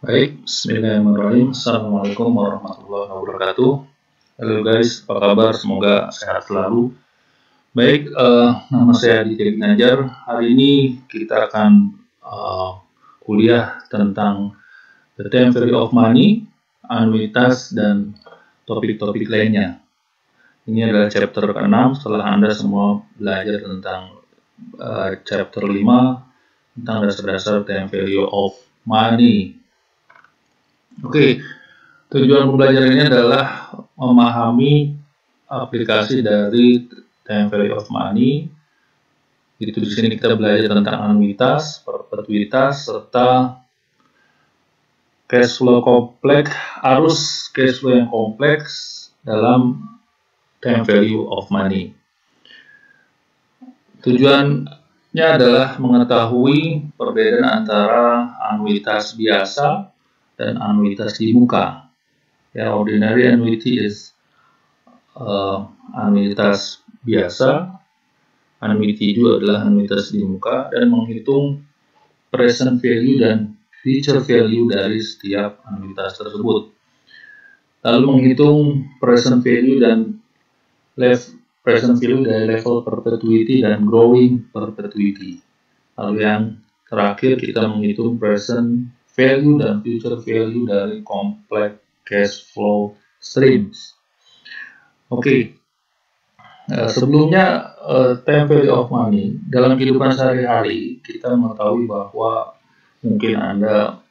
Baik, bismillahirrahmanirrahim. Assalamualaikum warahmatullahi wabarakatuh. Halo guys, apa kabar? Semoga sehat selalu. Baik, nama saya Aditya Ginanjar. Hari ini kita akan kuliah tentang the time value of money, anuitas, dan topik-topik lainnya. Ini adalah chapter ke-6 setelah Anda semua belajar tentang chapter 5 tentang dasar-dasar time value of money. Oke, tujuan pembelajaran ini adalah memahami aplikasi dari time value of money. Itu di sini kita belajar tentang anuitas, perpetuitas, serta cash flow kompleks, arus cash flow yang kompleks dalam time value of money. Tujuannya adalah mengetahui perbedaan antara anuitas biasa dan anuitas di muka. Ya, ordinary annuity is anuitas biasa, annuity juga adalah anuitas di muka, dan menghitung present value dan future value dari setiap anuitas tersebut. Lalu menghitung present value dan present value dari level perpetuity dan growing perpetuity. Lalu yang terakhir kita menghitung present value dan future value dari complex cash flow streams. Oke. Sebelumnya time value of money dalam kehidupan sehari-hari kita mengetahui bahwa mungkin Anda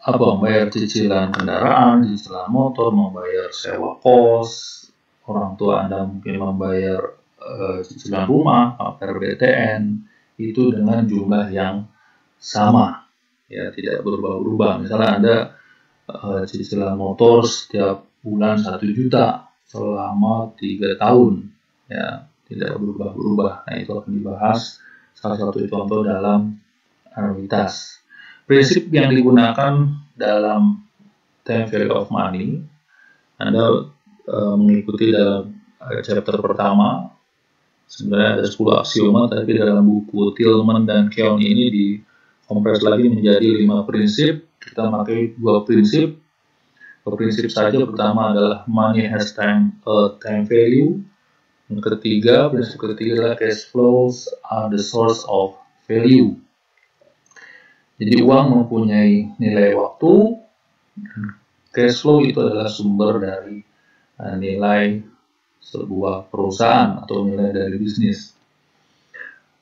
membayar cicilan kendaraan, cicilan motor, membayar sewa kos, orang tua Anda mungkin membayar cicilan rumah, PRBTN, itu dengan jumlah yang sama, ya, tidak berubah-ubah. Misalnya Anda cicilan motor setiap bulan 1 juta selama 3 tahun, ya, tidak berubah-ubah. Nah, itu akan dibahas salah satu contoh dalam anuitas. Prinsip yang digunakan dalam time value of money, Anda mengikuti dalam chapter pertama. Sebenarnya ada 10 aksioma, tapi dalam buku Tillman dan Keown ini dikompres lagi menjadi 5 prinsip. Kita pakai 2 prinsip. Prinsip saja pertama adalah money has time value. Yang ketiga, prinsip ketiga adalah cash flows are the source of value. Jadi uang mempunyai nilai waktu, dan cash flow itu adalah sumber dari nilai sebuah perusahaan atau nilai dari bisnis.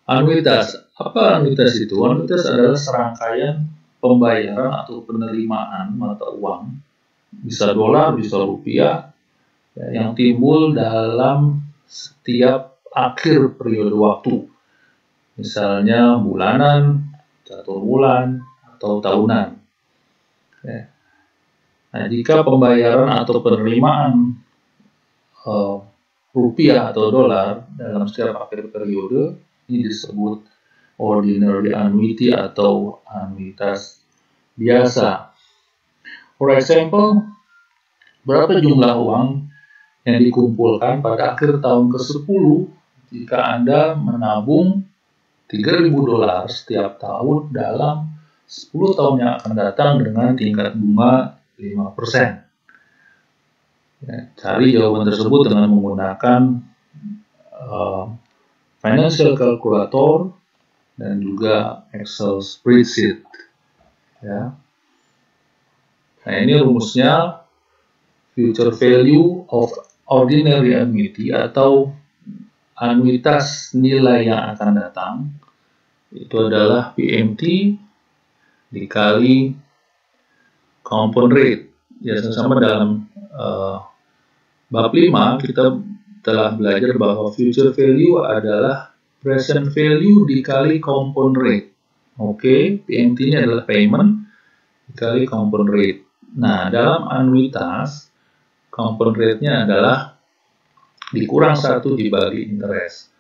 Anuitas. Apa anuitas itu? Anuitas adalah serangkaian pembayaran atau penerimaan mata uang, bisa dolar, bisa rupiah, ya, yang timbul dalam setiap akhir periode waktu. Misalnya bulanan, catur bulan, atau tahunan. Ya. Nah, jika pembayaran atau penerimaan rupiah atau dolar dalam setiap akhir periode ini disebut ordinary annuity atau anuitas biasa. For example, berapa jumlah uang yang dikumpulkan pada akhir tahun ke-10 jika Anda menabung 3.000 dolar setiap tahun dalam 10 tahun yang akan datang dengan tingkat bunga 5%. Ya, cari jawaban tersebut dengan menggunakan financial calculator dan juga Excel spreadsheet. Ya. Nah, ini rumusnya. Future value of ordinary annuity atau anuitas nilai yang akan datang itu adalah PMT dikali compound rate. Ya, sama dalam bab 5 kita telah belajar bahwa future value adalah present value dikali compound rate. Oke, PMT-nya adalah payment dikali compound rate. Nah, dalam anuitas, compound rate-nya adalah dikurang 1 dibagi interest.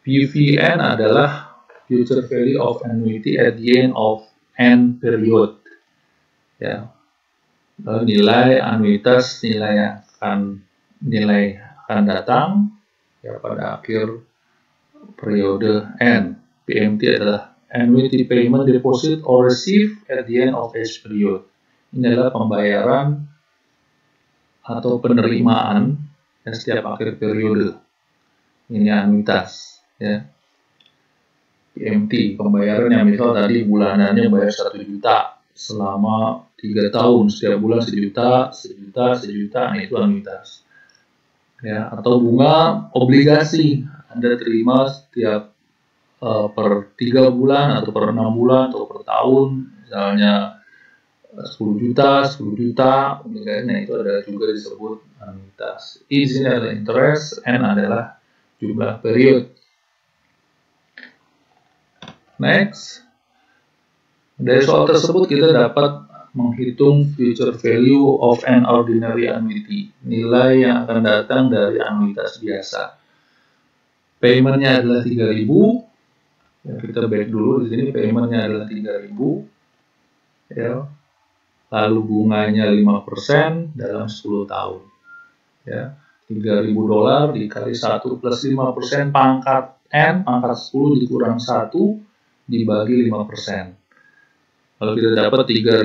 PVN adalah future value of annuity at the end of N period. Ya. Nilai anuitas, nilai akan datang ya pada akhir periode N. PMT adalah annuity payment deposit or receive at the end of each period. Ini adalah pembayaran atau penerimaan setiap akhir periode. Ini anuitas, ya. PMT, pembayarannya misal tadi bulanannya bayar 1 juta selama 3 tahun, setiap bulan 1 juta, 1 juta, 1 juta, nah itu anuitas. Ya, atau bunga obligasi Anda terima setiap per 3 bulan atau per 6 bulan atau per tahun, misalnya 10 juta, 10 juta, nah itu adalah juga disebut anuitas. Izin adalah interest, N adalah jumlah period. Next, dari soal tersebut kita dapat menghitung future value of an ordinary annuity, nilai yang akan datang dari anuitas biasa. Paymentnya adalah 3.000, ya, kita back dulu di sini, paymentnya adalah 3.000, ya. Lalu bunganya 5% dalam 10 tahun, ya. $3.000 dikali 1 plus 5% pangkat N, pangkat 10 dikurang 1 dibagi 5%. Kalau kita dapat $3.000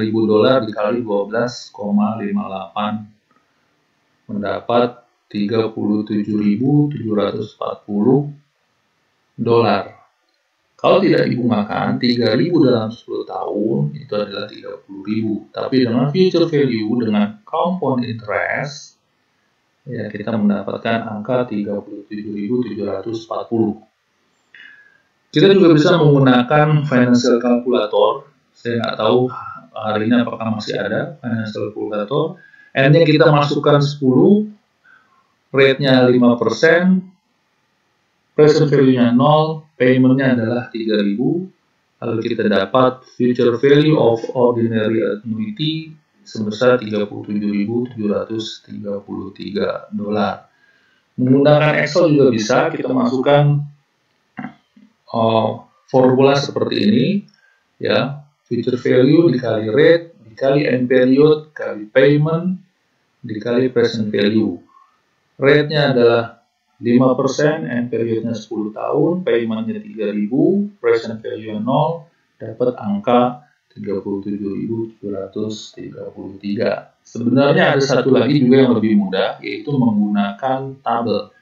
dikali 12,58 mendapat $37.740. Kalau tidak dibungakan 3.000 dalam 10 tahun itu adalah 30.000. Tapi dengan future value dengan compound interest ya kita mendapatkan angka 37.740. Kita juga bisa menggunakan financial calculator. Saya nggak tahu hari ini apakah masih ada financial calculator. N-nya kita masukkan 10, rate-nya 5%, present value-nya 0, payment-nya adalah 3.000. Lalu kita dapat future value of ordinary annuity sebesar $37.733. Menggunakan Excel juga bisa, kita masukkan formula seperti ini, ya, future value dikali rate dikali end period dikali payment dikali present value. Rate-nya adalah 5%, end periodnya 10 tahun, payment-nya 3.000, present value 0, dapat angka 37.733. Sebenarnya ada satu lagi juga yang lebih mudah, yaitu menggunakan tabel.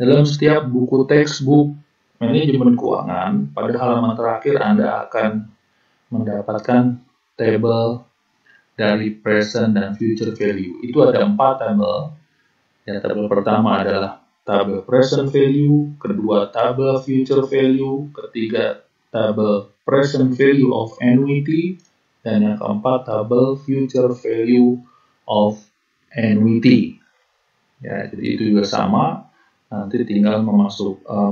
Dalam setiap buku textbook manajemen keuangan, pada halaman terakhir Anda akan mendapatkan tabel dari present dan future value. Itu ada 4 tabel. Ya, tabel pertama adalah tabel present value, kedua tabel future value, ketiga tabel present value of annuity, dan yang keempat tabel future value of annuity. Ya, jadi itu juga sama. Nanti tinggal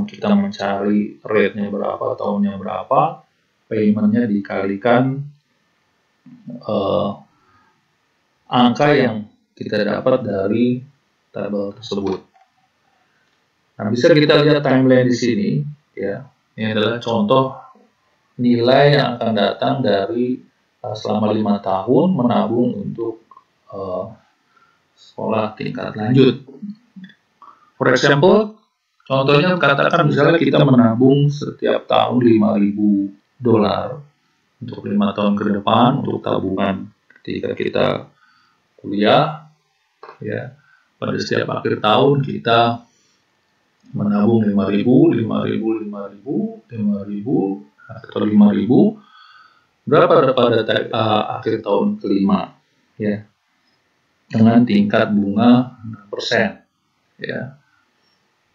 kita mencari rate-nya berapa, tahunnya berapa, payment-nya dikalikan angka yang kita dapat dari tabel tersebut. Nah, bisa kita lihat timeline di sini, ya. Ini adalah contoh nilai yang akan datang dari selama 5 tahun menabung untuk sekolah tingkat lanjut. For example, contohnya katakan misalnya kita menabung setiap tahun $5.000 untuk 5 tahun ke depan untuk tabungan ketika kita kuliah, ya. Pada setiap akhir tahun kita menabung 5.000 atau 5.000. Berapa pada akhir tahun kelima, ya, dengan tingkat bunga 6%, ya.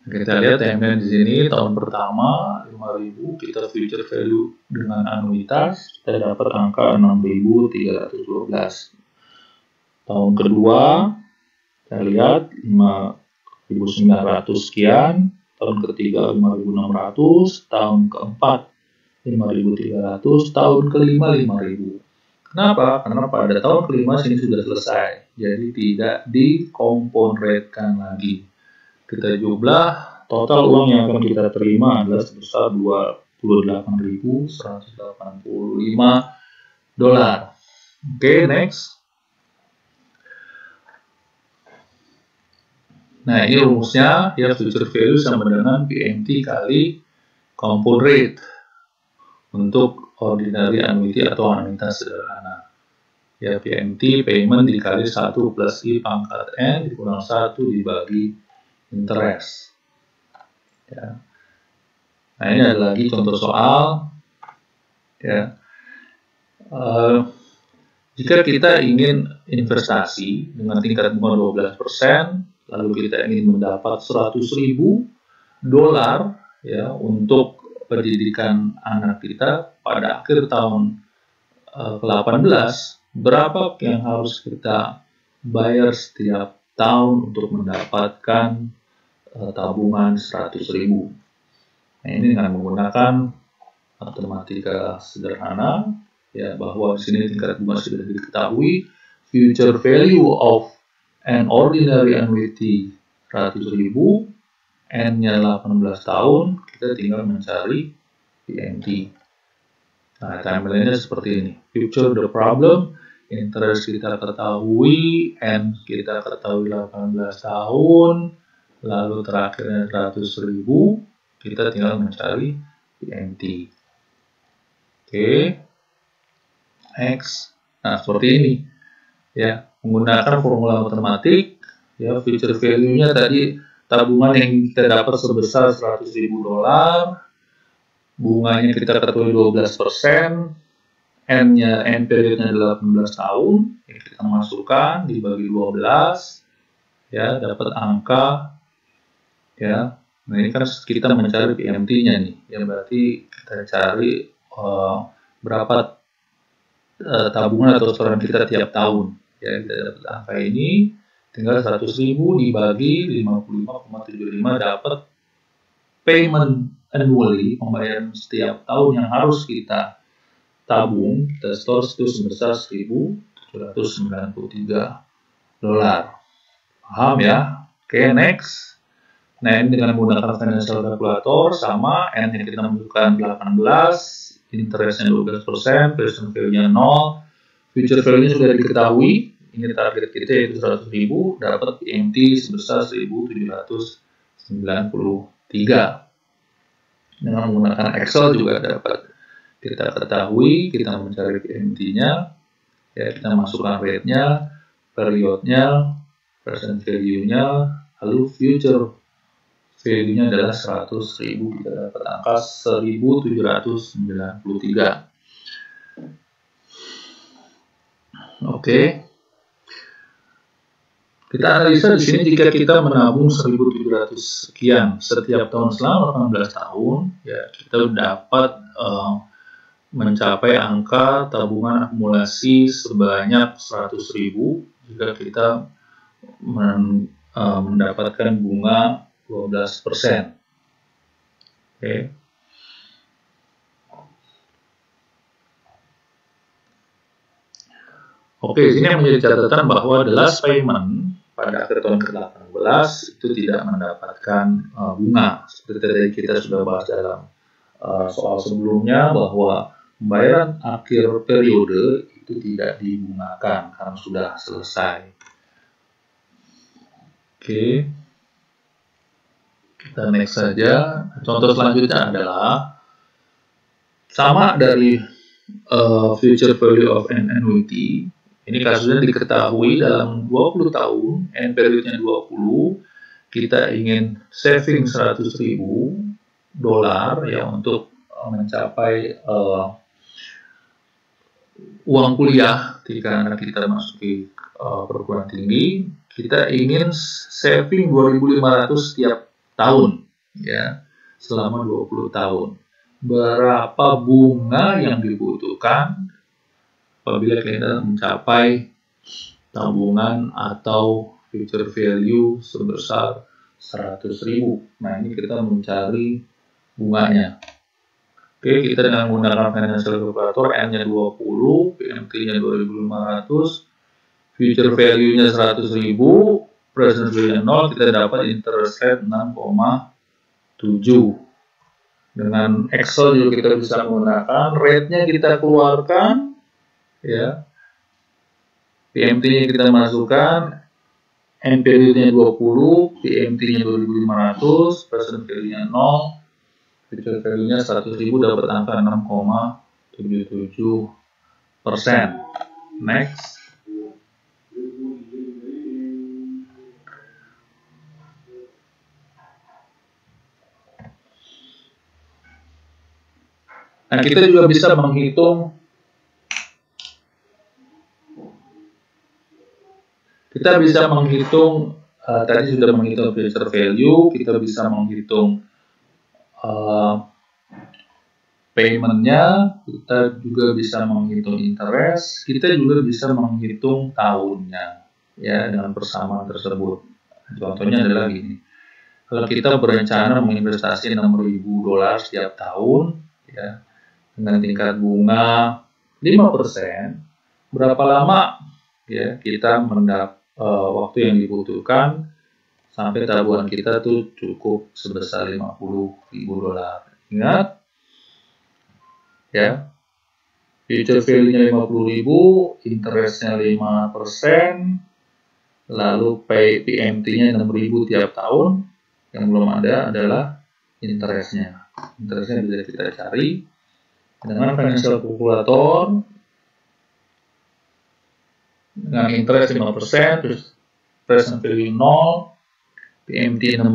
Kita lihat timeline di sini, tahun pertama 5.000, kita future value dengan anuitas, kita dapat angka 6.312. Tahun kedua, kita lihat 5.900 sekian, tahun ketiga 5.600, tahun keempat 5.300, tahun kelima 5.000. Kenapa? Karena pada tahun kelima sini sudah selesai, jadi tidak di-compound rate-kan lagi. Kita jumlah total uang yang akan kita terima adalah sebesar $28.185. Oke, next. Nah, ini rumusnya, ya, future value sama dengan PMT kali compound rate. Untuk ordinary annuity atau anuitas sederhana. Ya, PMT, payment dikali 1 plus I pangkat N dikurang 1 dibagi interest. Ya. Nah, ini ada lagi contoh soal. Ya. Jika kita ingin investasi dengan tingkat bunga 12%, lalu kita ingin mendapat $100.000 ya untuk pendidikan anak kita pada akhir tahun ke-18, berapa yang harus kita bayar setiap tahun untuk mendapatkan tabungan 100.000? Nah, ini dengan menggunakan matematika sederhana, ya, bahwa di sini tingkat bunga sudah diketahui, future value of an ordinary annuity 100.000, N-nya 18 tahun, kita tinggal mencari PMT. Nah, timeline-nya seperti ini. Future the problem, interest kita ketahui, N kita ketahui 18 tahun, lalu terakhirnya 100.000, kita tinggal mencari PMT. Oke. Next. Nah, seperti ini. Ya, menggunakan formula matematik, ya, future value-nya tadi tabungan yang kita dapat sebesar $100.000, bunganya kita ketahui 12%, N periodnya 18 tahun, ya, kita masukkan dibagi 12, ya, dapat angka, ya. Nah, ini kan kita mencari PMT-nya nih, ya, berarti kita cari berapa tabungan atau setoran kita tiap tahun, ya, kita dapat angka ini. Tinggal 100.000 dibagi 55,75 dapat payment annually, pembayaran setiap tahun yang harus kita tabung, kita store itu sebesar $1.793. Paham ya? Oke, next. Nah, ini dengan menggunakan financial calculator sama, N yang kita masukkan 18, interestnya 12%, present value-nya 0, future value-nya sudah diketahui. Ini target kita yaitu 100.000, dapat PMT sebesar 1.793. Dengan menggunakan Excel juga dapat kita ketahui, kita mencari PMT-nya, ya, kita masukkan rate-nya, periodnya, present value-nya, lalu future value-nya adalah 100.000, kita dapat angka 1.793. Oke. Kita analisa di sini jika kita menabung 1.700 sekian setiap tahun selama 18 tahun, ya, kita dapat mencapai angka tabungan akumulasi sebanyak 100.000 jika kita mendapatkan bunga 12%. Oke. Oke, ini yang menjadi catatan bahwa the last payment pada akhir tahun ke-18 itu tidak mendapatkan bunga. Seperti tadi kita sudah bahas dalam soal sebelumnya bahwa pembayaran akhir periode itu tidak dibungakan karena sudah selesai. Oke. Kita next saja. Contoh selanjutnya adalah sama dari future value of an annuity. Ini kasusnya diketahui dalam 20 tahun, N periodnya 20, kita ingin saving $100.000 ya untuk mencapai uang kuliah ketika anak kita masuki perguruan tinggi. Kita ingin saving 2.500 setiap tahun, ya, selama 20 tahun. Berapa bunga yang dibutuhkan apabila kita mencapai tabungan atau future value sebesar 100.000. Nah, ini kita mencari bunganya. Oke, kita dengan menggunakan financial calculator, N-nya 20, PMT-nya 2.500, future value-nya 100.000, present value-nya 0, kita dapat interest rate 6,7. Dengan Excel juga kita bisa menggunakan, rate-nya kita keluarkan, ya, PMT-nya kita masukkan, N periodnya 20, PMT-nya 2.500, present value-nya 0, future value-nya 100.000, dapat angka 6,7. 77%. Next. Nah, kita juga bisa menghitung tadi sudah menghitung future value, kita bisa menghitung payment-nya, kita juga bisa menghitung interest, kita juga bisa menghitung tahunnya ya dengan persamaan tersebut. Contohnya adalah gini. Kalau kita berencana menginvestasi $6.000 setiap tahun ya dengan tingkat bunga 5%, berapa lama ya kita waktu yang dibutuhkan sampai tabungan kita tuh cukup sebesar $50.000. Ingat ya, future value-nya 50.000, interest-nya 5%, lalu PMT-nya 6.000 tiap tahun. Yang belum ada adalah interest-nya. Interest-nya bisa kita cari dengan financial calculator. Dengan interest 5%, terus present value 0, PMT 6.000,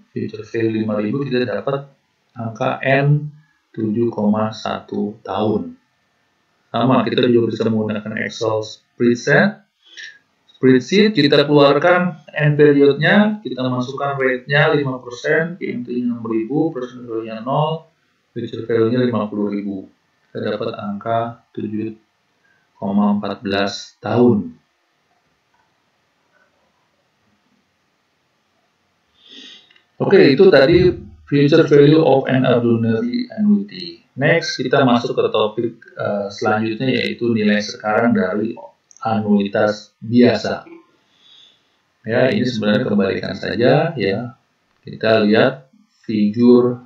future value 5.000, kita dapat angka N 7,1 tahun. Sama, kita juga bisa menggunakan Excel spreadsheet, kita keluarkan end period-nya, kita masukkan rate-nya 5%, PMT-nya 6.000, present value-nya 0, future value-nya 50.000. Kita dapat angka 7,14 tahun. Oke, itu tadi future value of an ordinary annuity. Next, kita masuk ke topik selanjutnya, yaitu nilai sekarang dari anuitas biasa. Ya, ini sebenarnya kebalikan saja ya. Kita lihat figur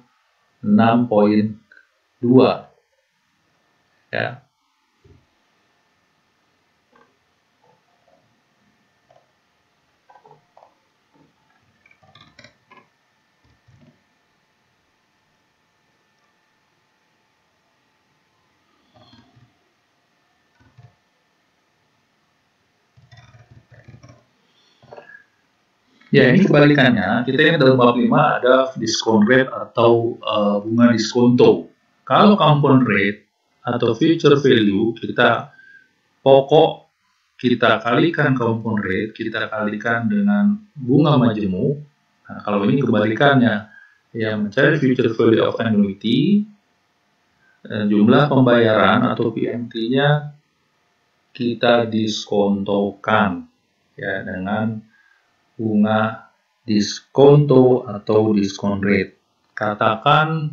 6.2. Ya. Ya, ini kebalikannya. Kita ini dalam bab 5 ada discount rate atau bunga diskonto. Kalau compound rate atau future value, kita pokok kita kalikan compound rate, kita kalikan dengan bunga majemuk. Nah, kalau ini kebalikannya, yang mencari future value of annuity, jumlah pembayaran atau PMT-nya kita diskontokan ya dengan bunga diskonto atau discount rate. Katakan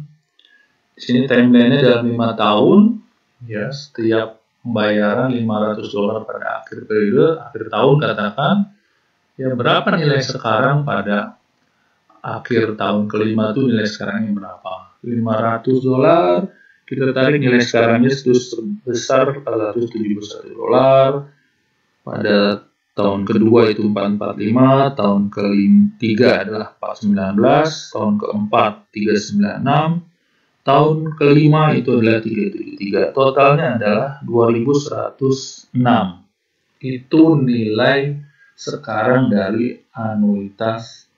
di sini timeline-nya dalam 5 tahun, ya setiap pembayaran $500 pada akhir periode, akhir tahun katakan, ya berapa nilai sekarang pada akhir tahun kelima itu nilai sekarangnya berapa? $500, kita tarik nilai sekarangnya sebesar $471, pada tahun kedua itu 445, tahun ketiga adalah 419, tahun keempat 396, tahun kelima itu adalah 373. Totalnya adalah 2106. Itu nilai sekarang dari anuitas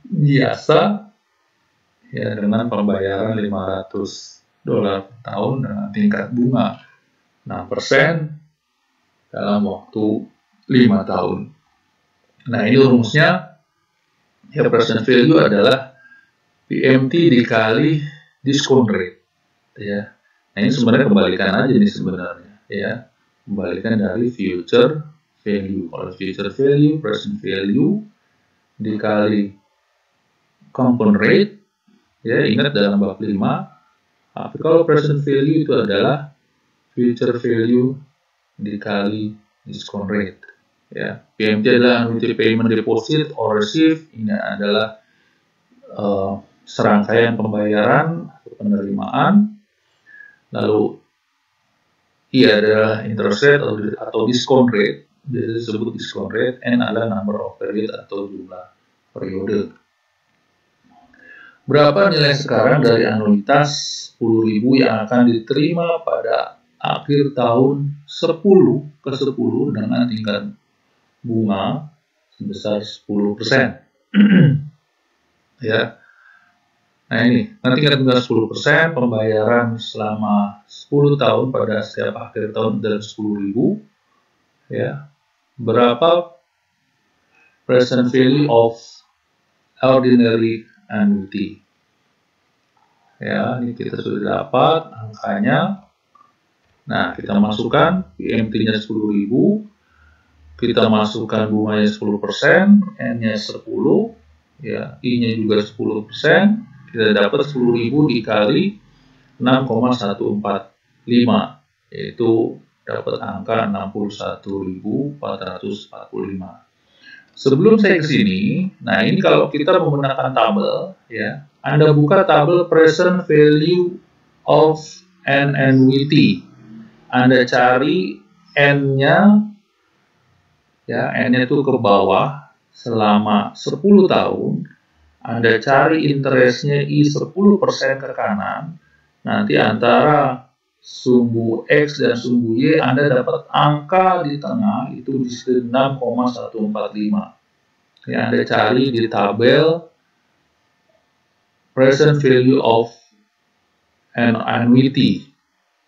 biasa ya dengan pembayaran $500 per tahun dengan tingkat bunga 6% dalam waktu 5 tahun. Nah, ini rumusnya ya, present value adalah PMT dikali discount rate ya. Nah, ini sebenarnya kebalikan aja nih sebenarnya ya. Kebalikan dari future value. Kalau future value, present value dikali compound rate ya, ingat dalam bab 5. Tapi kalau present value itu adalah future value dikali discount rate. Ya, PMT adalah annuity payment deposit or receive. Ini adalah serangkaian pembayaran atau penerimaan. Lalu I adalah interest rate atau discount rate. Biasanya disebut discount rate. N adalah number of period atau jumlah periode. Berapa nilai sekarang dari anuitas 10.000 yang akan diterima pada akhir tahun 10 ke 10 dengan tingkat bunga sebesar 10%. Ya. Nah ini, nanti tingkat bunga 10%, pembayaran selama 10 tahun pada setiap akhir tahun dari 10.000. Ya. Berapa present value of ordinary annuity? Ya, ini kita sudah dapat angkanya. Nah, kita masukkan PMT-nya 10.000, kita masukkan bunganya 10%, N-nya 10, ya, I-nya juga 10%, kita dapat 10.000 dikali 6,145, yaitu dapat angka 61.445. Sebelum saya ke sini, nah ini kalau kita menggunakan tabel, ya, Anda buka tabel present value of an annuity. Anda cari N-nya, ya, N-nya itu ke bawah selama 10 tahun. Anda cari interest-nya I 10% ke kanan. Nanti antara sumbu X dan sumbu Y, Anda dapat angka di tengah, itu di 6,145. Ya, Anda cari di tabel present value of an annuity.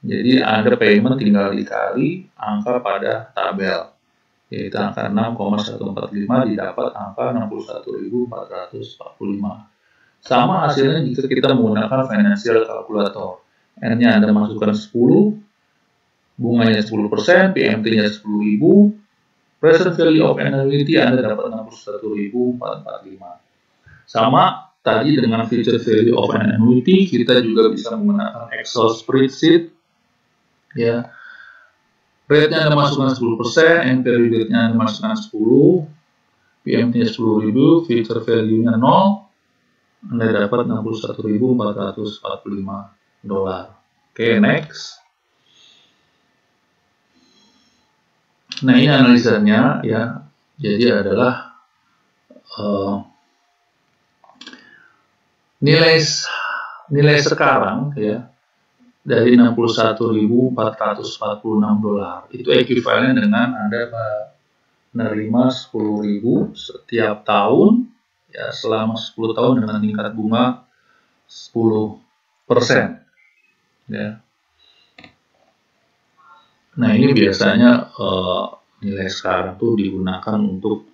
Jadi Anda payment tinggal dikali angka pada tabel, yaitu angka 6,145 didapat angka 61.445. Sama hasilnya jika kita menggunakan financial calculator. N-nya Anda masukkan 10, bunganya 10%, PMT-nya 10.000, present value of an annuity Anda dapat 61.445. Sama tadi dengan future value of an annuity, kita juga bisa menggunakan Excel spreadsheet. Ya, rate-nya Anda masukkan 10%, end period nya Anda masukkan 10, PMT-nya 10.000, future value-nya 0, Anda dapat 61.445 dolar. Oke, next. Nah, ini analisanya, ya. Jadi adalah nilai sekarang, ya, dari 61.446 dolar. Itu ekuivalen dengan Anda menerima 10.000 setiap tahun, ya, selama 10 tahun dengan tingkat bunga 10%. Ya. Nah, ini biasanya nilai sekarang tuh digunakan untuk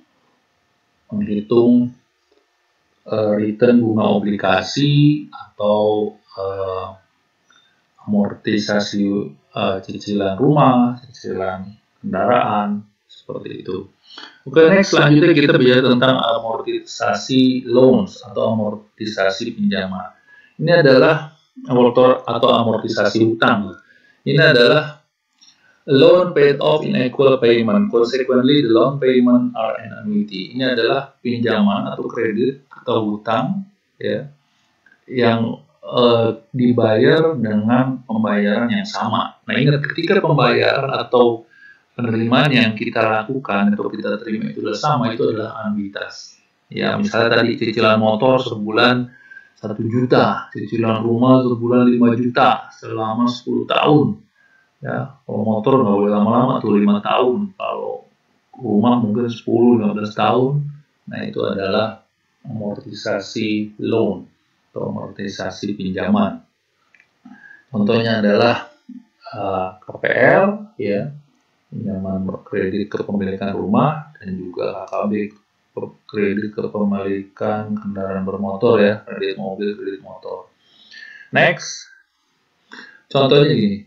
menghitung return bunga obligasi atau amortisasi cicilan rumah, cicilan kendaraan, seperti itu. Oke, next, selanjutnya kita bicara tentang amortisasi loans atau amortisasi pinjaman. Ini adalah atau amortisasi hutang. Ini adalah loan paid off in equal payment. Consequently, the loan payment are an annuity. Ini adalah pinjaman atau kredit atau hutang, ya, yang dibayar dengan pembayaran yang sama. Nah, ingat, ketika pembayaran atau penerimaan yang kita lakukan atau kita terima itu adalah sama, itu adalah anuitas. Ya, misalnya tadi cicilan motor sebulan 1 juta, cicilan rumah sebulan 5 juta selama 10 tahun. Ya, kalau motor nggak boleh lama-lama tuh 5 tahun, kalau rumah mungkin 10-15 tahun. Nah, itu adalah amortisasi loan atau amortisasi pinjaman. Contohnya adalah KPR, ya, pinjaman kredit kepemilikan rumah, dan juga KKB, kredit kepemilikan kendaraan bermotor, ya, kredit mobil, kredit motor. Next, contohnya gini,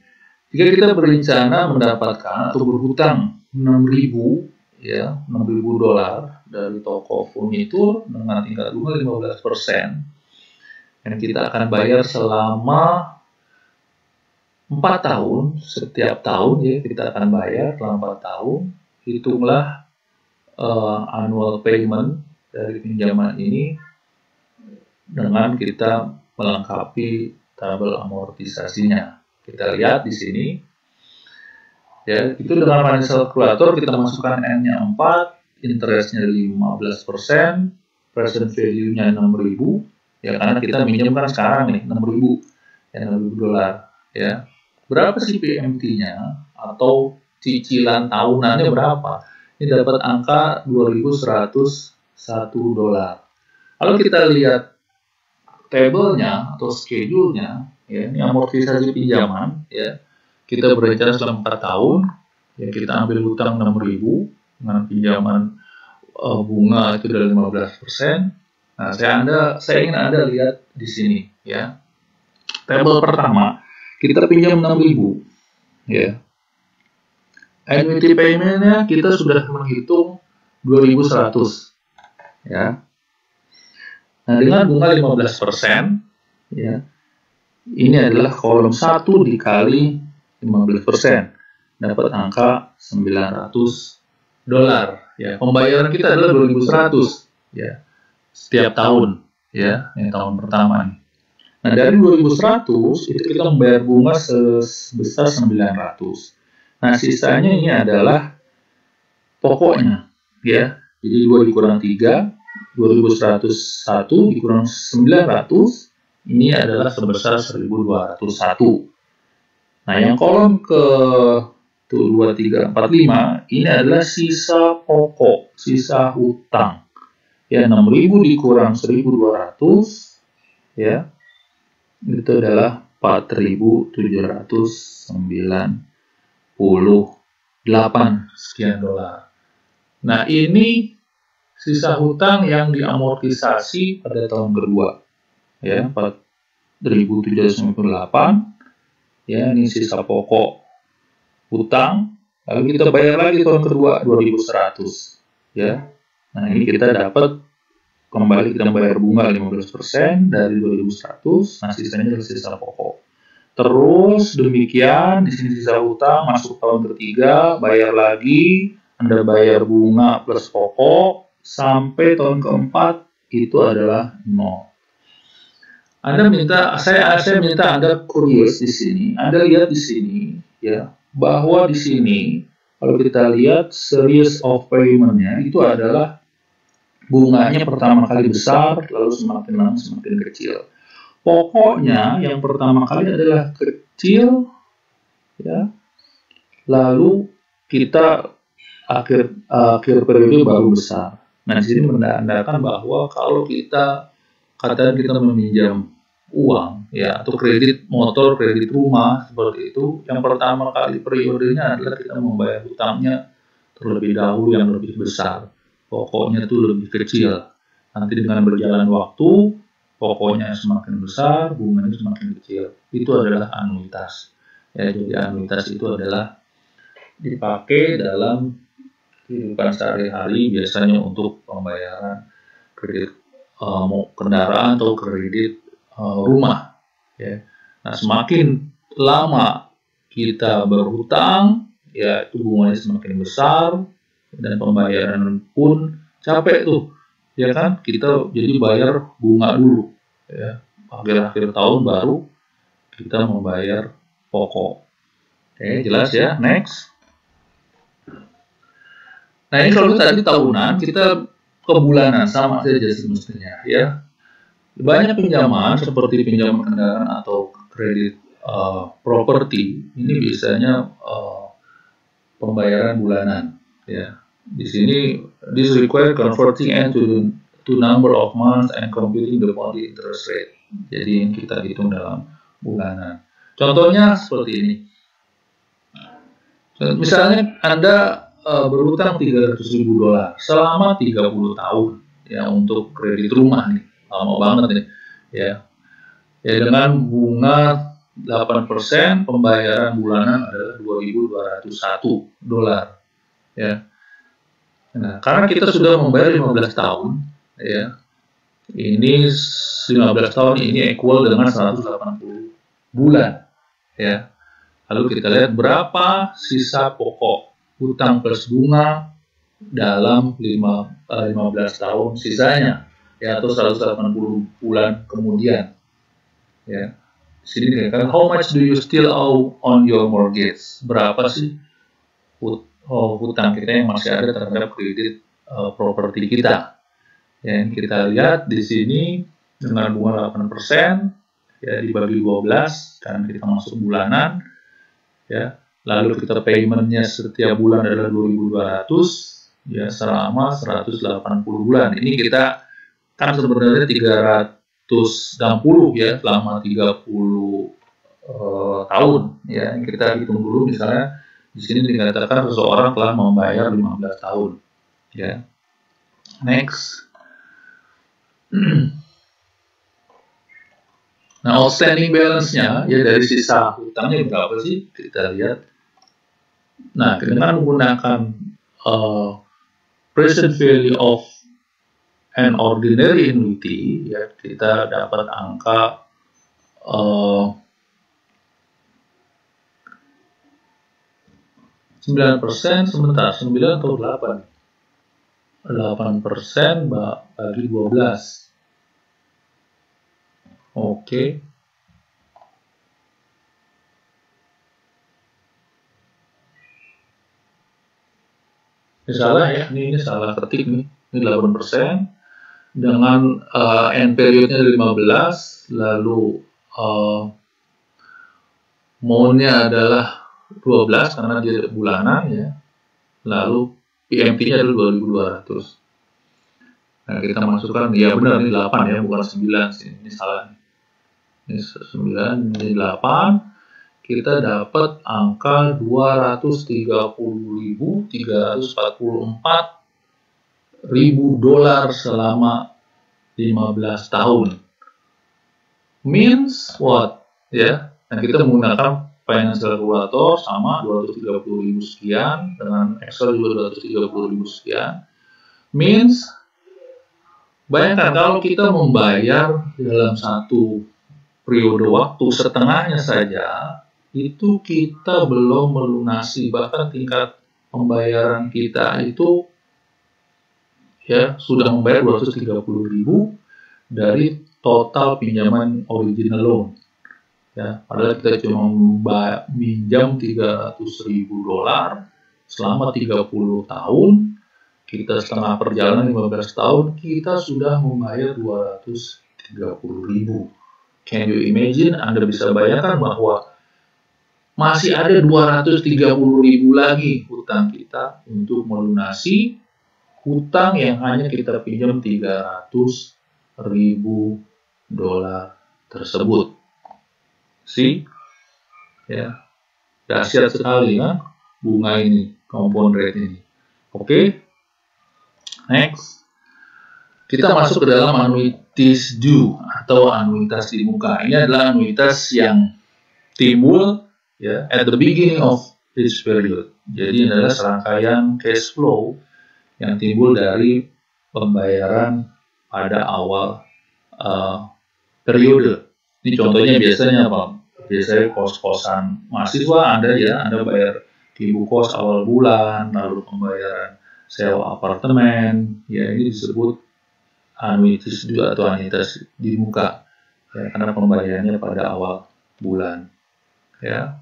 jika kita berencana mendapatkan atau berhutang 6.000, ya, 6.000 dolar dari toko furnitur dengan tingkat bunga 15%, dan kita akan bayar selama 4 tahun, setiap tahun, ya, kita akan bayar selama 4 tahun, hitunglah annual payment dari pinjaman ini dengan kita melengkapi tabel amortisasinya. Kita lihat di sini, ya, itu dengan financial calculator kita masukkan N-nya 4, interest-nya 15%, present value-nya 6.000, Ya, karena kita minjem kan sekarang nih 6.000 ya, 6.000 dolar ya. Berapa sih PMT-nya atau cicilan tahunannya berapa? Ini dapat angka 2.101 dolar. Kalau kita lihat tabelnya atau schedule-nya, ya, ini amortisasi pinjaman, ya, kita berencana selama 4 tahun, ya, kita ambil hutang 6.000 dengan pinjaman bunga itu dari 15%. Nah, saya ingin Anda lihat di sini, ya. Tabel pertama, kita pinjam 6.000, ya. Annuity payment-nya kita sudah menghitung 2.100, ya. Nah, dengan bunga 15%, ya, ini adalah kolom 1 dikali 15%, dapat angka 900 dolar. Ya, pembayaran kita adalah 2.100, ya, setiap tahun, ya, ini tahun pertama nih. Nah, dari 2.100 itu kita membayar bunga sebesar 900. Nah, sisanya ini adalah pokoknya, ya. Jadi 2 dikurang 3, 2.101 dikurang 900, ini adalah sebesar 1.201. Nah, yang kolom ke 2, 3, 4, 5, ini adalah sisa pokok, sisa hutang. Ya, 6.000 dikurang 1.200, ya, itu adalah 4.798 sekian dolar. Nah, ini sisa hutang yang diamortisasi pada tahun kedua, ya, 4.798, ya, ini sisa pokok hutang. Lalu kita bayar lagi tahun kedua 2.100, ya. Nah, ini kita dapat kembali, kita bayar bunga 15% dari 2.100. Nah, sisanya adalah sisa pokok. Terus demikian, di sini sisa hutang, masuk tahun ketiga, bayar lagi, Anda bayar bunga plus pokok, sampai tahun keempat itu adalah 0. Saya minta Anda curious di sini. Anda lihat di sini, ya, bahwa di sini kalau kita lihat series of payment-nya itu adalah bunganya pertama kali besar, lalu semakin lama semakin kecil. Pokoknya yang pertama kali adalah kecil, ya, lalu kita akhir periode baru besar. Nah, di sini menandakan bahwa kalau kita meminjam uang, ya, atau kredit motor, kredit rumah seperti itu, yang pertama kali periodenya adalah kita membayar hutangnya terlebih dahulu yang lebih besar. Pokoknya itu lebih kecil. Nanti dengan berjalan waktu, pokoknya semakin besar, bunganya semakin kecil. Itu adalah anuitas. Ya, jadi anuitas itu adalah dipakai dalam kehidupan sehari-hari, biasanya untuk pembayaran kredit kendaraan atau kredit rumah. Ya. Nah, semakin lama kita berhutang, ya, itu bunganya semakin besar dan pembayaran pun capek tuh, ya kan? Kita jadi bayar bunga dulu, ya. Akhir-akhir tahun baru kita membayar pokok. Oke, jelas ya. Next. Nah, ini kalau tadi tahunan, kita ke bulanan sama saja semestinya, ya. Banyak pinjaman seperti pinjaman kendaraan atau kredit properti, ini biasanya pembayaran bulanan, ya. Di sini this require converting to number of months and computing the monthly interest rate. Jadi kita hitung dalam bulanan. Contohnya seperti ini. Misalnya Anda berhutang 300.000 dolar selama 30 tahun, ya, untuk kredit rumah nih, lama banget nih, ya. Ya, dengan bunga 8%, pembayaran bulanan adalah 2.201 dolar, ya. Nah, karena kita sudah membayar 15 tahun, ya, ini 15 tahun ini equal dengan 180 bulan, ya. Lalu kita lihat berapa sisa pokok hutang plus bunga dalam 15 tahun sisanya, ya, atau 180 bulan kemudian, ya. Sini dikatakan, how much do you still owe on your mortgage? Berapa sih hutang kita yang masih ada terhadap kredit properti kita? Yang kita lihat di sini dengan bunga 8%, ya dibagi 12 karena kita masuk bulanan, ya. Lalu kita paymentnya setiap bulan adalah 2.200, ya selama 180 bulan. Ini kita kan sebenarnya 360 ya selama 30 tahun, ya. Kita hitung dulu, misalnya di sini dikatakan seseorang telah membayar 15 tahun, ya. Next. Nah, outstanding balance-nya ya dari sisa hutangnya berapa sih? Kita lihat. Nah, dengan menggunakan present value of an ordinary annuity, ya kita dapat angka 9%, sebentar, 9 atau 8? 8% bagi 12. Oke. Ini salah ya, ini salah ketik nih. Ini 8%. Dengan end periodnya 15, lalu mount-nya adalah 12 karena dia bulanan ya. Lalu PMT-nya adalah 2.200. Nah, kita masukkan, ya benar ini 8 ya, bukan 9 sih. Ini salah. Ini 9, ini 8. Kita dapat angka 230.344.000 dolar selama 15 tahun. Means what? Ya. Dan kita menggunakan financial calculator sama 230.000 sekian, dengan Excel juga 230.000 sekian. Means, bayangkan kalau kita membayar dalam satu periode waktu setengahnya saja, itu kita belum melunasi, bahkan tingkat pembayaran kita itu ya sudah membayar 230.000 dari total pinjaman original loan. Ya, padahal kita cuma minjam 300.000 dolar selama 30 tahun, kita setengah perjalanan 15 tahun, kita sudah membayar 230.000. Can you imagine? Anda bisa bayangkan bahwa masih ada 230.000 lagi hutang kita untuk melunasi hutang yang hanya kita pinjam 300.000 dolar tersebut. See? Ya, dahsyat sekali kan bunga ini, compound rate ini. Oke. Next. Kita masuk ke dalam annuities due atau anuitas di muka. Ini adalah anuitas yang timbul ya at the beginning of this period. Jadi ini adalah serangkaian cash flow yang timbul dari pembayaran pada awal periode. Ini contohnya biasanya apa? Biasanya kos-kosan mahasiswa Anda bayar ibu kos awal bulan, lalu pembayaran sewa apartemen, ya ini disebut annuities due atau anuitas di muka, ya, karena pembayarannya pada awal bulan. Ya,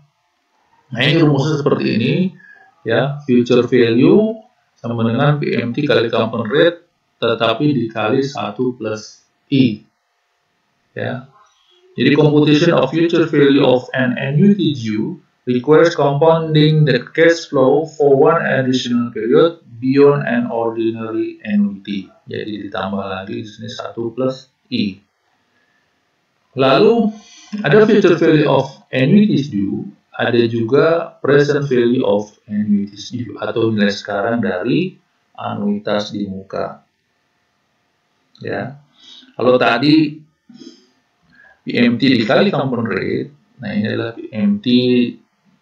nah ini rumusnya seperti ini, ya, future value sama dengan PMT kali compound rate, tetapi dikali 1 plus I. Ya. Jadi computation of future value of an annuity due requires compounding the cash flow for one additional period beyond an ordinary annuity. Jadi ditambah lagi di sini 1 plus I. Lalu ada future value of annuities due, ada juga present value of annuities due atau nilai sekarang dari anuitas di muka. Ya. Kalau tadi PMT dikali compound rate, nah ini adalah PMT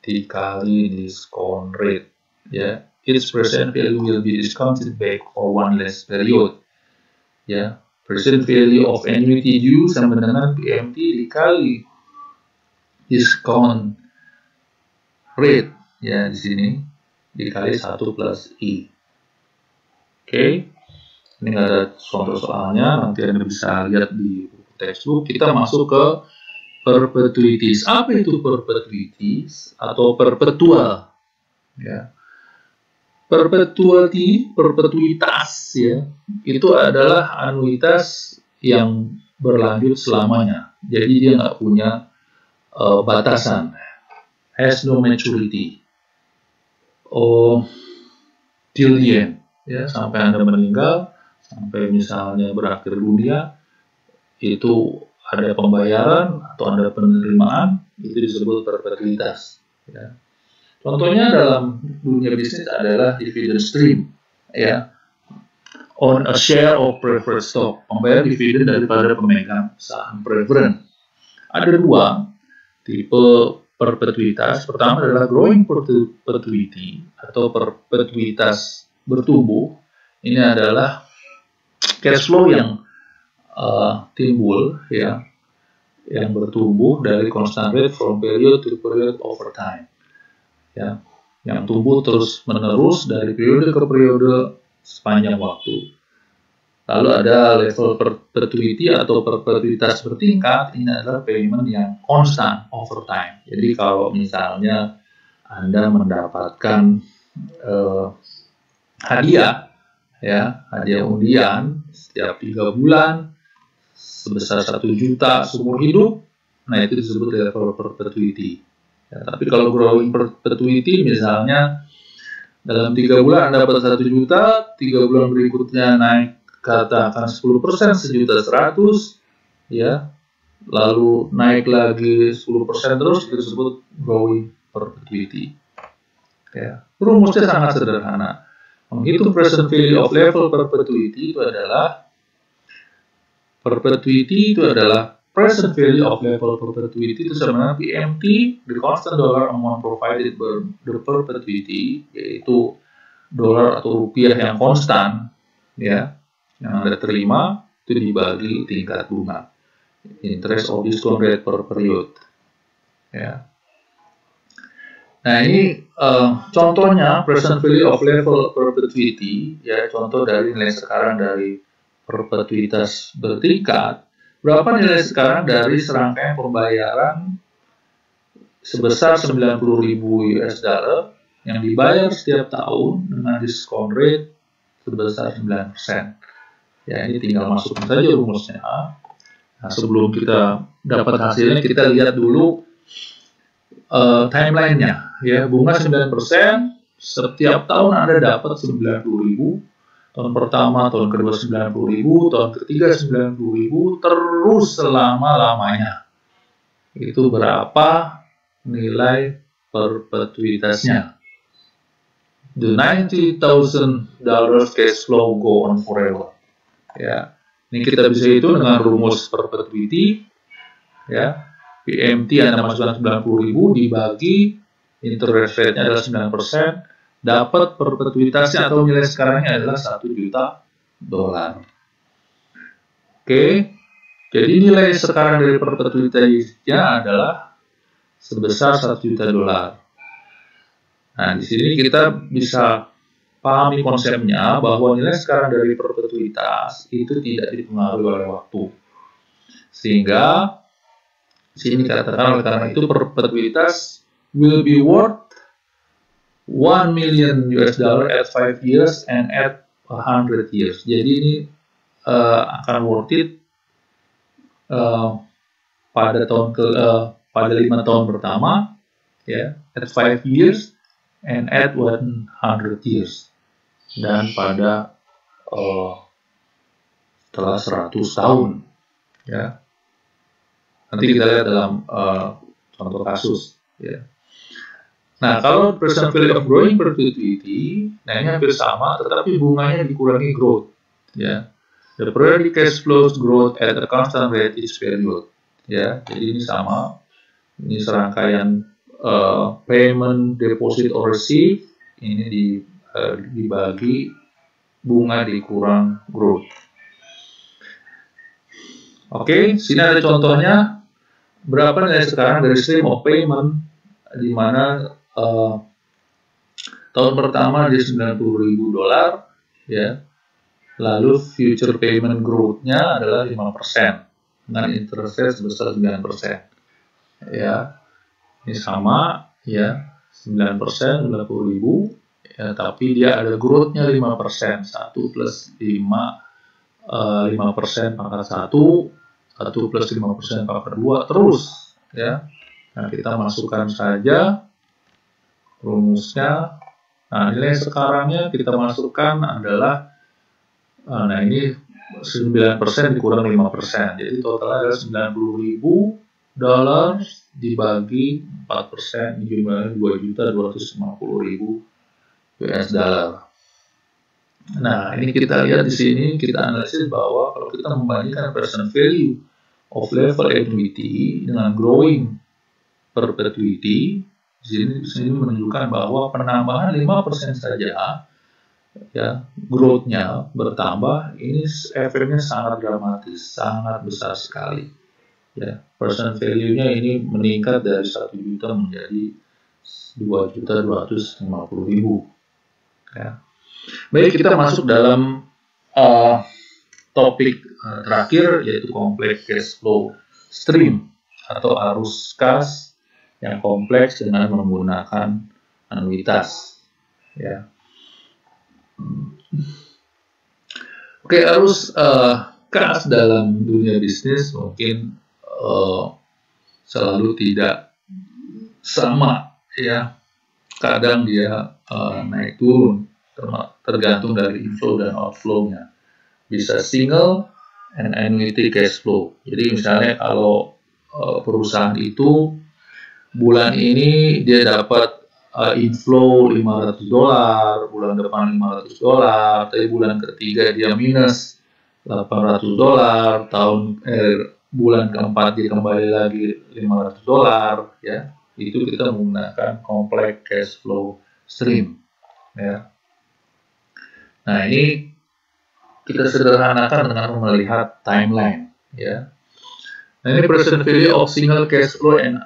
dikali discount rate. Ya, its present value will be discounted back for one less period. Ya, present value of annuity due sama dengan PMT dikali discount rate. Ya, di sini dikali 1 plus I. Oke, ini nggak ada contoh soalnya, nanti Anda bisa lihat di textbook. Kita masuk ke perpetuities. Apa itu perpetuities atau perpetual? Ya. Perpetuitas ya, itu adalah anuitas yang berlanjut selamanya. Jadi dia nggak punya batasan, has no maturity. Till the end, ya, sampai Anda meninggal, sampai misalnya berakhir dunia, itu ada pembayaran atau ada penerimaan, itu disebut perpetuitas. Ya. Contohnya dalam dunia bisnis adalah dividend stream, ya, on a share of preferred stock, membayar dividen daripada pemegang saham preferred. Ada dua tipe perpetuitas. Pertama adalah growing perpetuity atau perpetuitas bertumbuh. Ini adalah cash flow yang timbul, ya, yang bertumbuh dari constant rate from period to period over time, ya, yang tumbuh terus menerus dari periode ke periode sepanjang waktu. Lalu ada level perpetuity atau perpetuitas bertingkat. Ini adalah payment yang constant over time. Jadi kalau misalnya Anda mendapatkan hadiah, ya, hadiah undian setiap 3 bulan sebesar 1 juta seumur hidup, nah itu disebut level perpetuity. Ya, tapi kalau growing perpetuity, misalnya dalam 3 bulan Anda dapat 1 juta, 3 bulan berikutnya naik katakan 10%, 1.100.000, ya, lalu naik lagi 10% terus, itu disebut growing perpetuity. Ya, rumusnya sangat sederhana. Menghitung present value of level perpetuity itu adalah present value of level perpetuity itu sebenarnya PMT, the constant dollar amount provided by the perpetuity, yaitu dolar atau rupiah yang konstan, ya, yang Anda terima, itu dibagi tingkat bunga, interest of discount rate per period, ya. Nah, ini contohnya present value of level perpetuity, ya, contoh dari nilai sekarang dari perpetuitas bertingkat. Berapa nilai sekarang dari serangkaian pembayaran sebesar 90.000 US dollar yang dibayar setiap tahun dengan discount rate sebesar 9%. Ya, ini tinggal masukkan saja rumusnya. Nah, sebelum kita dapat hasilnya, kita lihat dulu timeline-nya. Ya, bunga 9%, setiap tahun Anda dapat 90.000. Tahun pertama, tahun kedua 90.000, tahun ketiga 90.000, terus selama-lamanya. Itu berapa nilai perpetuitasnya? The $90,000 cash flow go on forever. Ya, ini kita bisa hitung dengan rumus perpetuity, ya. PMT Anda masukkan 90.000 dibagi interest rate-nya adalah 9%, dapat perpetuitasnya atau nilai sekarangnya adalah 1 juta dolar. Oke, jadi nilai sekarang dari perpetuitasnya adalah sebesar 1 juta dolar. Nah, di sini kita bisa pahami konsepnya bahwa nilai sekarang dari perpetuitas itu tidak dipengaruhi oleh waktu. Sehingga sini katakan oleh karena itu perpetuitas will be worth 1 million US dollar at 5 years and at 100 years. Jadi ini akan worth it pada 5 tahun pertama, ya, at 5 years and at 100 years. Dan pada setelah 100 tahun, ya. Nanti kita lihat dalam contoh kasus, ya. Nah, kalau present value of growing perpetuity, nah ini hampir sama, tetapi bunganya dikurangi growth, ya. The periodic cash flows growth at a constant rate each period, ya. Jadi ini sama, ini serangkaian payment, deposit, or receive, ini dibagi bunga dikurang growth. Oke, sini ada contohnya berapa nilai sekarang dari stream of payment, di mana tahun pertama di 90.000 dolar, ya, lalu future payment growth-nya adalah 5% dengan interest rate sebesar 9%, ya. Ini sama, ya, 9%, 90.000, ya, tapi dia ada growth-nya 5%, 1 plus 5, 5% pangkat 1, 1 plus 5% pangkat 2 terus ya. Nah, kita masukkan saja rumusnya. Nah, nilai sekarangnya kita masukkan adalah nah ini 9% dikurang 5%. Jadi totalnya adalah $90.000 dibagi 4%, jumlahnya $2.250.000 US. Nah, ini kita lihat di sini, kita analisis bahwa kalau kita membandingkan present value of level annuity dengan growing perpetuity, di sini menunjukkan bahwa penambahan 5% saja, ya, growth-nya bertambah, ini efeknya sangat dramatis, sangat besar sekali. Ya, present value-nya ini meningkat dari 1 juta menjadi 2.250.000. Ya. Baik, kita masuk dalam topik terakhir, yaitu kompleks cash flow stream atau arus kas yang kompleks dengan menggunakan anuitas. Ya. Oke, arus kas dalam dunia bisnis mungkin selalu tidak sama, ya. Kadang dia naik turun, tergantung dari inflow dan outflow-nya. Bisa single and annuity cash flow. Jadi misalnya kalau perusahaan itu bulan ini dia dapat inflow $500, bulan depan $500, tapi bulan ketiga dia minus $800, bulan keempat dia kembali lagi $500, ya. Itu kita menggunakan complex cash flow stream, ya. Nah, ini kita sederhanakan dengan melihat timeline, ya. Nah, ini present value of single cash flow and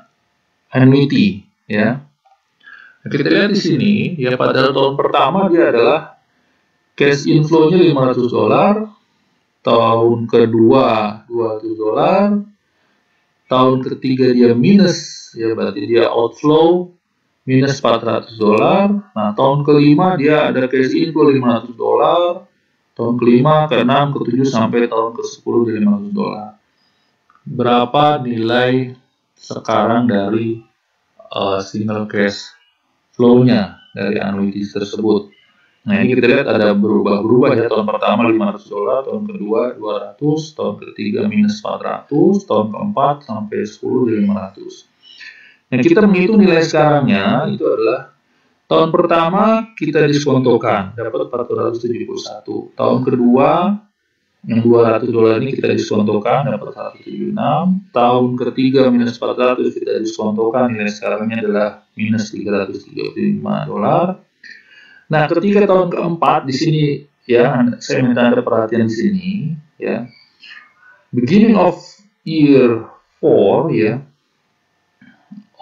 annuity, ya. Nah, kita lihat di sini, ya, pada tahun pertama dia adalah cash inflow-nya $500, tahun kedua $200, tahun ketiga dia minus, ya, berarti dia outflow minus $400. Nah, tahun kelima dia ada cash inflow $500, tahun kelima, ke-6, ke-7, sampai tahun ke-10 dari $500. Berapa nilai sekarang dari single cash flow-nya dari annuities tersebut? Nah, ini kita lihat ada berubah-berubah, ya. Tahun pertama $500, tahun kedua $200, tahun ketiga minus $400, tahun keempat sampai 10 dari $500. Nah, kita menghitung nilai sekarangnya itu adalah tahun pertama kita diskontokan, dapat $471. Tahun kedua yang $200 ini kita diskontokan, dapat $176. Tahun ketiga minus $400 kita diskontokan, nilai sekarangnya adalah minus $335. Nah, ketika tahun keempat di sini, ya, saya minta Anda perhatian di sini, ya. Beginning of year 4, ya,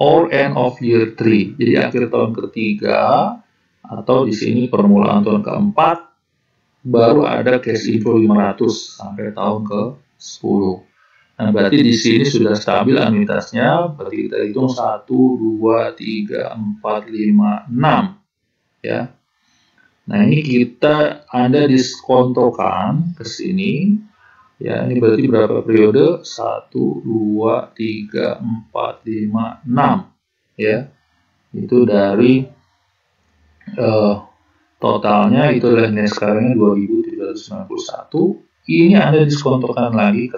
or end of year 3. Jadi akhir tahun ketiga atau di sini permulaan tahun keempat baru ada cash inflow 500 sampai tahun ke-10. Nah, berarti di sini sudah stabil anuitasnya. Berarti kita hitung 1 2 3 4 5 6, ya. Nah, ini Anda diskontokan ke sini, ya. Ini berarti berapa periode? 1 2 3 4 5 6, ya. Itu dari totalnya itu adalah nilai sekarangnya 2.391. Ini Anda diskontokan lagi ke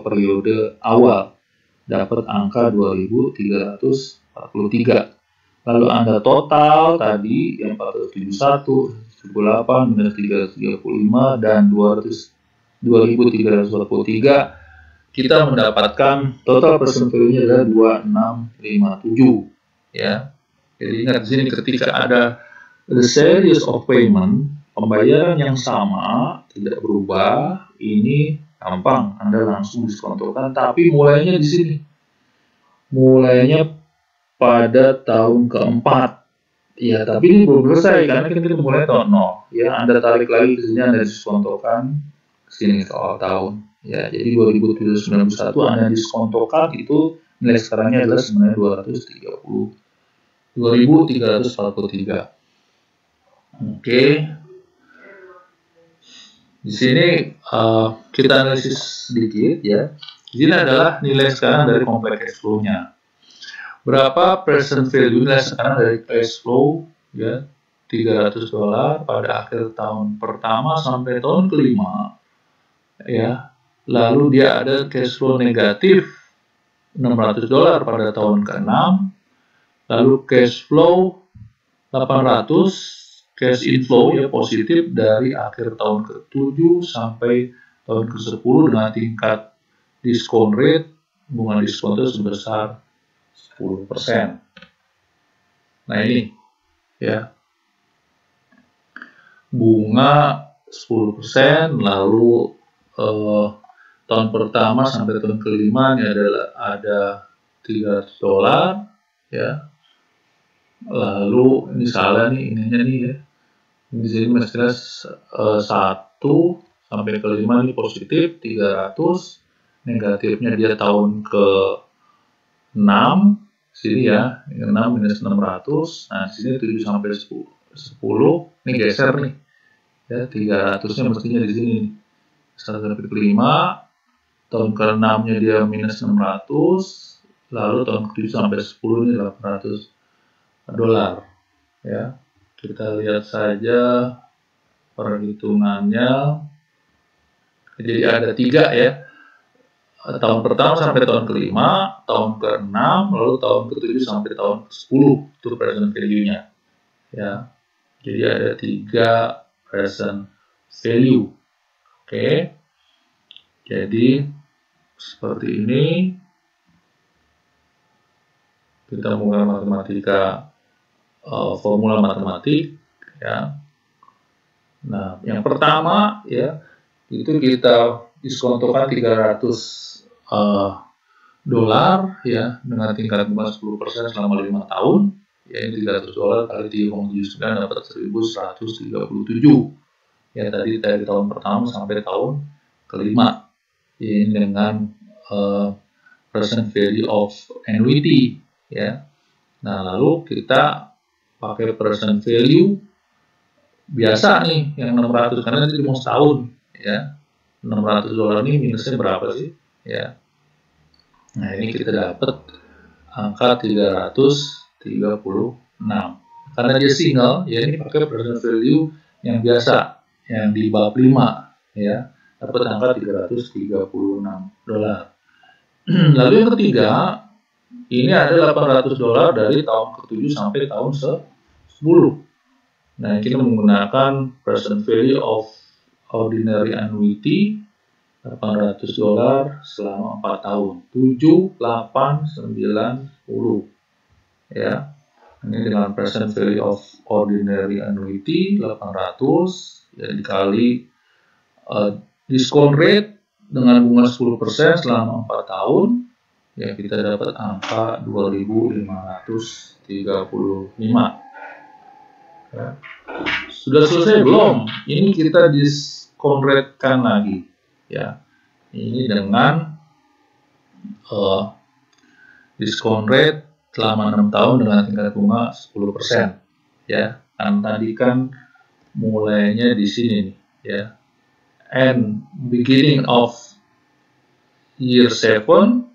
periode awal, dapat angka 2.343. Lalu Anda total tadi yang 471, 78, minus 335, dan 2.343, kita mendapatkan total present value-nya adalah 2657, ya. Jadi ingat di sini ketika ada the series of payment, pembayaran yang sama tidak berubah, ini gampang Anda langsung diskontokan, tapi mulainya di sini. Mulainya pada tahun keempat, ya, tapi ini belum selesai karena kita mulai tahun 0, ya. Anda tarik lagi ke sini, Anda diskontokan ke sini ke awal tahun, ya. Jadi 2.391 Anda diskontokan, itu nilai sekarangnya adalah sebenarnya 2.343. Oke. Di sini kita analisis sedikit ya. Di sini adalah nilai sekarang dari kompleks cash flow-nya. Berapa present value nilai sekarang dari cash flow ya, $300 pada akhir tahun pertama sampai tahun kelima ya. Lalu dia ada cash flow negatif $600 pada tahun ke-6. Lalu cash flow 800, cash inflow ya positif dari akhir tahun ke-7 sampai tahun ke-10 dengan tingkat diskon rate, bunga diskon itu sebesar 10%. Nah ini ya, bunga 10%, lalu tahun pertama sampai tahun kelima ini adalah ada $300 ya. Lalu ini salah nih ininya nih ya. Di sini mestinya 1 sampai ke 5 ini positif 300, negatifnya dia tahun ke 6 sini ya, 6 minus 600. Nah di sini 7 sampai 10 ini geser nih ya, 300-nya mestinya di sini 1 sampai ke 5, tahun ke 6 nya dia minus 600, lalu tahun ke 7 sampai 10 ini $800 ya. Kita lihat saja perhitungannya. Jadi ada 3 ya, tahun pertama sampai tahun kelima, tahun ke-6, lalu tahun ke-7 sampai tahun ke-10 itu present value-nya ya. Jadi ada 3 present value. Oke, jadi seperti ini kita mulai matematika, formula matematik ya. Nah, yang pertama ya, itu kita diskontokan $300 ya dengan tingkat bunga 10% selama 5 tahun. Ya, ini $300 kali 3,79 dapat 1.137. Ya, tadi dari tahun pertama sampai tahun kelima. Ini dengan present value of annuity ya. Nah, lalu kita pakai present value biasa nih yang 600 karena ini cuma setahun ya. $600 ini minusnya berapa sih ya. Nah, ini kita dapat angka 336 karena dia single ya. Ini pakai present value yang biasa yang di bab 5 ya, dapat angka $336. Lalu yang ketiga, ini ada $800 dari tahun ke-7 sampai tahun ke-10. Nah, kita menggunakan present value of ordinary annuity $800 selama 4 tahun. 7, 8, 9, 10. Ya. Ini dengan present value of ordinary annuity 800 ya, dikali diskon rate dengan bunga 10% selama 4 tahun. Ya, kita dapat angka 2.535. Ya. Sudah selesai belum? Ini kita diskon rate-kan lagi. Ya, ini dengan diskon rate selama 6 tahun dengan tingkat bunga 10%. Ya, kan tadi kan mulainya di sini ya. And beginning of year 7,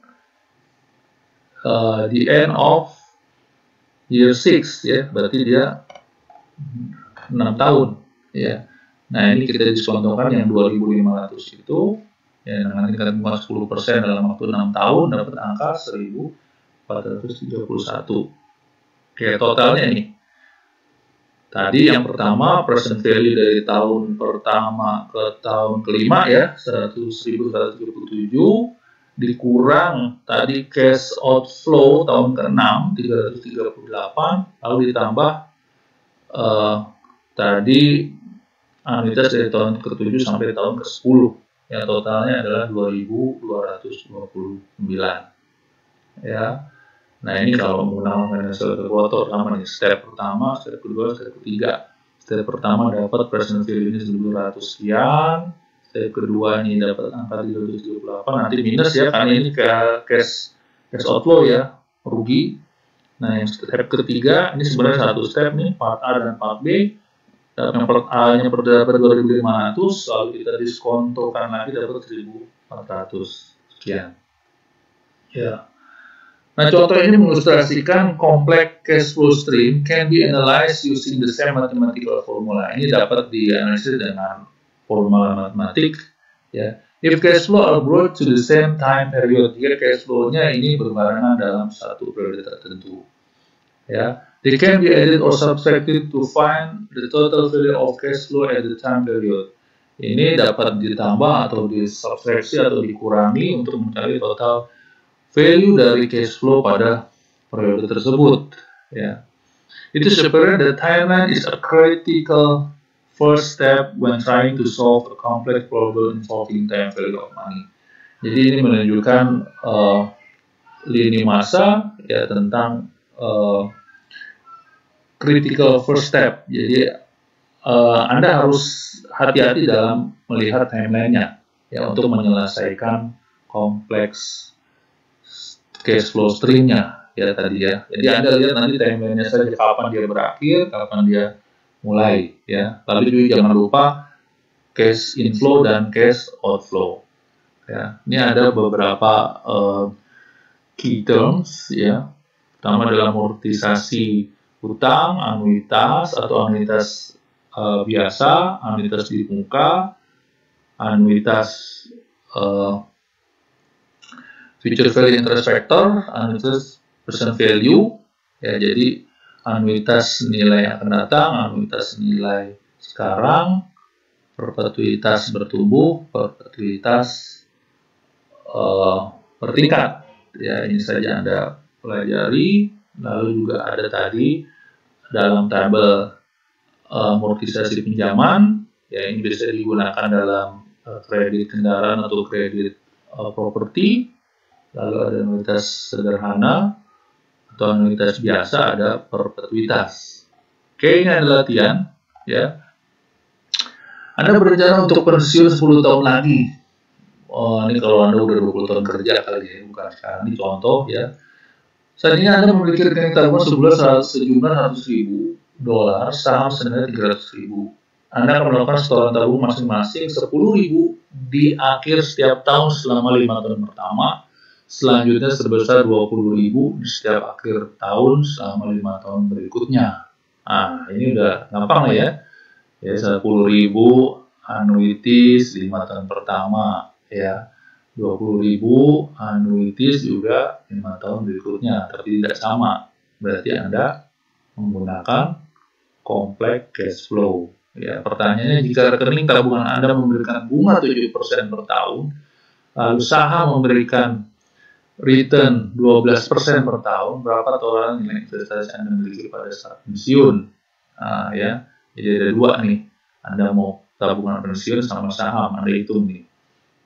the end of year 6 ya, berarti dia 6 tahun ya. Nah, ini kita diskontokan yang 2.500 itu ya, dengan tingkat bunga 10% dalam waktu 6 tahun dapat angka 1.431. Oke, totalnya nih. Tadi yang pertama present value dari tahun pertama ke tahun kelima ya, 100.137 dikurang tadi cash outflow tahun ke-6 338, lalu ditambah tadi anuitas dari tahun ke-7 sampai tahun ke-10 ya, totalnya adalah 2.229 ya. Nah, ini kalau menggunakan financial calculator sama nih, step pertama, step kedua, step ketiga. Step pertama dapat present value ini 1.200 sekian, step kedua ini dapat angka 338, nanti minus ya karena ini cash outflow ya, rugi. Nah, yang step ketiga ini sebenarnya satu step nih, part A dan part B. yang A-nya dapat 2.500, lalu kita diskontokan lagi dapat 1.400 sekian. Ya. Nah, contoh ini mengilustrasikan complex cash flow stream can be analyzed using the same mathematical formula. Ini dapat dianalisis dengan formula matematik. Ya. If cash flow are brought to the same time period, jika cash flow-nya ini berbarengan dalam satu periode tertentu. Ya. They can be added or subtracted to find the total value of cash flow at the time period. Ini dapat ditambah atau disubtraksi atau dikurangi untuk mencari total value dari cash flow pada periode tersebut. Ya. Itu sebenarnya the timeline is a critical first step when trying to solve a complex problem involving time value of money. Jadi ini menunjukkan lini masa ya tentang critical first step. Jadi Anda harus hati-hati dalam melihat timeline-nya ya untuk menyelesaikan kompleks cash flow stream-nya ya tadi ya. Jadi Anda lihat nanti timeline-nya saja kapan dia berakhir, kapan dia mulai ya. Lalu juga jangan lupa cash inflow dan cash outflow. Ya, ini ada beberapa key terms ya. Pertama adalah amortisasi hutang, anuitas atau anuitas biasa, anuitas di muka, anuitas future value interest factor, anuitas present value, ya jadi anuitas nilai yang akan datang, anuitas nilai sekarang, perpetuitas bertumbuh, perpetuitas bertingkat. Ya ini saja Anda pelajari. Lalu juga ada tadi dalam tabel amortisasi pinjaman, ya ini bisa digunakan dalam kredit kendaraan atau kredit properti. Lalu ada anuitas sederhana atau anuitas biasa, ada perpetuitas. Oke, ini adalah latihan. Ya. Anda berencana untuk pensiun 10 tahun lagi. Oh, ini kalau Anda udah 20 tahun kerja kali ya, bukan sekarang. Ini contoh ya. Saat ini Anda memiliki rekening tabungan sebulan sejumlah $100.000, saham senilai $300.000. Anda akan melakukan setoran tabungan masing-masing $10.000 di akhir setiap tahun selama 5 tahun pertama. Selanjutnya sebesar $20.000 di setiap akhir tahun selama 5 tahun berikutnya. Nah, ini udah gampang lah ya. Ya, $10.000 anuitis 5 tahun pertama, ya. $20.000 anuitis juga 5 tahun berikutnya, tapi tidak sama. Berarti Anda menggunakan complex cash flow. Ya, pertanyaannya, jika rekening tabungan Anda memberikan bunga 7% per tahun, lalu saham memberikan return 12% per tahun, berapa total nilai investasi Anda miliki pada saat pensiun? Nah, ya, jadi ada dua nih. Anda mau tabungan pensiun sama saham, Anda hitung nih.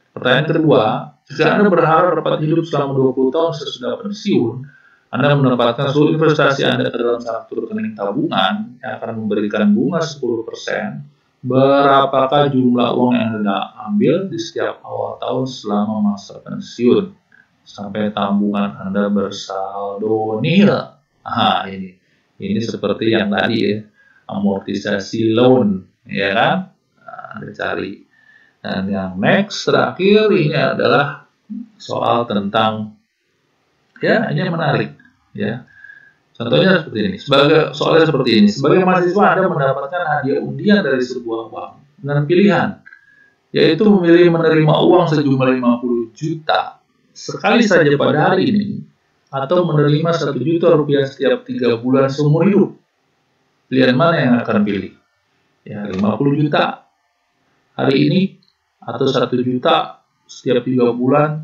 Pertanyaan kedua, jika Anda berharap dapat hidup selama 20 tahun sesudah pensiun, Anda menempatkan seluruh investasi Anda ke dalam satu rekening tabungan yang akan memberikan bunga 10%, berapakah jumlah uang yang Anda ambil di setiap awal tahun selama masa pensiun? Sampai tabungan Anda bersaldo nil. Nah, ini seperti yang tadi ya, amortisasi loan, ya kan? Nah, Anda cari. Dan yang next terakhir ini adalah soal tentang, ya ini menarik, ya. Contohnya seperti ini. Soalnya seperti ini. Sebagai mahasiswa Anda mendapatkan hadiah undian dari sebuah bank dengan pilihan, yaitu memilih menerima uang sejumlah 50 juta sekali saja pada hari ini, atau menerima 1 juta rupiah setiap 3 bulan seumur hidup. Pilihan mana yang akan pilih? Ya, 50 juta hari ini atau 1 juta setiap 3 bulan.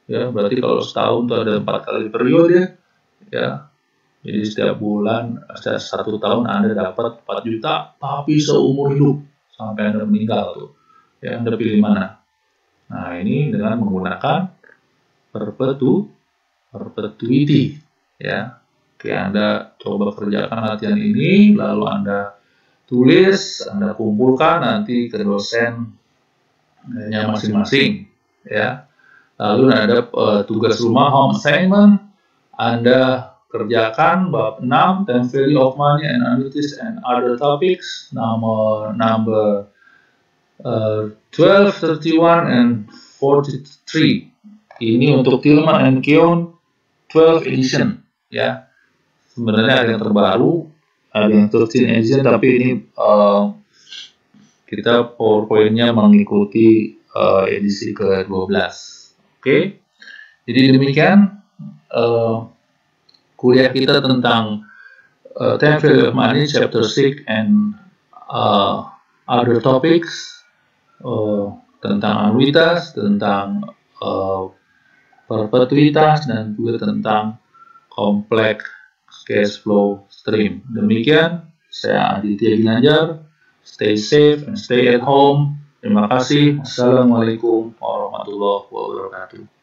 Ya, berarti kalau setahun itu ada 4 kali periode. Ya, jadi setiap bulan, setiap 1 tahun Anda dapat 4 juta, tapi seumur hidup sampai Anda meninggal tuh. Ya, Anda pilih mana? Nah, ini dengan menggunakan perpetuity, ya. Oke, Anda coba kerjakan latihan ini, lalu Anda tulis, Anda kumpulkan nanti ke dosennya masing-masing, ya. Lalu ada tugas rumah, home assignment, Anda kerjakan bab 6, time value of money and annuities and other topics, number 12, 31, and 43. Ini untuk Tillman and Keown 12 edition, ya. Sebenarnya ada yang terbaru, ada yang 13 edition, tapi ini kita PowerPoint-nya mengikuti edisi ke-12. Oke. Jadi demikian kuliah kita tentang time value of money chapter 6 and other topics, tentang anuitas, tentang perpetuitas, dan juga tentang kompleks cash flow stream. Demikian, saya Aditya Ginanjar. Stay safe and stay at home. Terima kasih. Assalamualaikum warahmatullahi wabarakatuh.